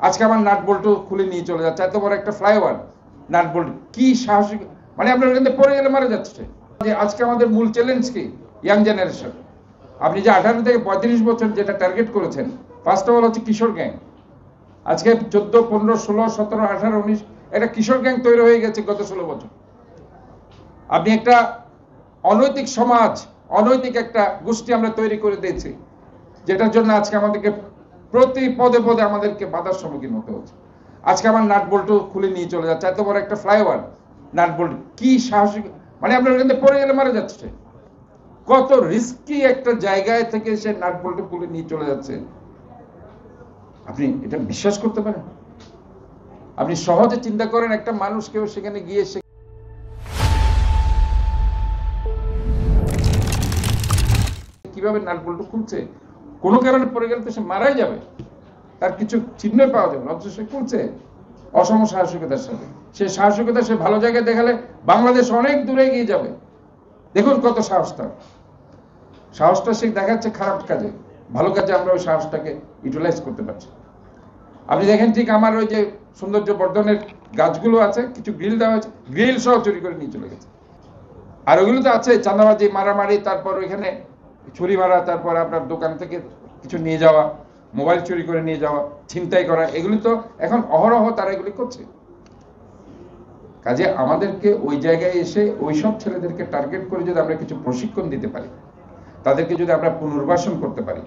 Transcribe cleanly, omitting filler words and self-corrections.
আজকে আমার নাট বল্টু খুলে নিয়ে চলে যাচ্ছে, এত বড় একটা ফ্লাইওভার নাট বল্টু কি সাহসিক, মানে আপনার এখান থেকে পড়ে গেলে মারা যাচ্ছে। আজকে আমাদের মূল চ্যালেঞ্জ কি? Young generation. আপনি যে 18 থেকে 35 বছর যেটা টার্গেট করেছেন, ফার্স্ট অফ অল হচ্ছে কিশোর গ্যাং। আজকে 14, 15, 16, 17, 18, 19 একটা কিশোর গ্যাং তৈরি হয়ে গেছে গত 16 বছর। আপনি একটা অনৈতিক সমাজ, অনৈতিক একটা গোষ্ঠী আমরা তৈরি করে দিয়েছি, যেটার জন্য আজকে আমাদেরকে প্রতি পদে পদে আমাদেরকে বাধার সম্মুখীন হতে হচ্ছে। আজকে আমার নাট বল্টু খুলে নিয়ে চলে যাচ্ছে, এত বড় একটা ফ্লাইওভার নাট বল্টু কি সাহসিক, মানে আপনার এখান থেকে পড়ে গেলে মারা যাচ্ছে। কত রিস্কি একটা জায়গায় থেকে সে নাট বল্টু খুলে নিয়ে চলে যাচ্ছে, আপনি এটা বিশ্বাস করতে পারেন? আপনি সহজে চিন্তা করেন একটা মানুষ কেউ সেখানে গিয়ে কিভাবে নাট বল্টু খুলছে, কোনো কারণে পড়ে গেলে তো সে মারাই যাবে, তার কিছু চিহ্ন পাওয়া যাবে, অথচ সে খুলছে অসম সাহসিকতার সাথে। সে সাহসিকতা সে ভালো জায়গায় দেখালে বাংলাদেশ অনেক দূরে এগিয়ে যাবে। দেখুন কত সাহস তার, সাহসটা সে দেখাচ্ছে খারাপ কাজে, ভালো কাজে আমরা ওই সাহসটাকে ইউটিলাইজ করতে পারছি। আপনি দেখেন ঠিক আমার ওই যে সৌন্দর্য বর্ধনের গাছগুলো আছে, কিছু গ্রিল দেওয়া হয়েছে, গ্রিল সহ চুরি করে নিয়ে চলে গেছে। আর ওইগুলো তো আছে চাঁদাবাজি, মারামারি, তারপর ওইখানে ছুরি মারা, তারপর আপনার দোকান থেকে কিছু নিয়ে যাওয়া, মোবাইল চুরি করে নিয়ে যাওয়া, ছিনতাই করা, এগুলি তো এখন অহরহ তারা এগুলি করছে। কাজে আমাদেরকে ওই জায়গায় এসে ওইসব ছেলেদেরকে টার্গেট করে যদি আমরা কিছু প্রশিক্ষণ দিতে পারি, তাদেরকে যদি আমরা পুনর্বাসন করতে পারি,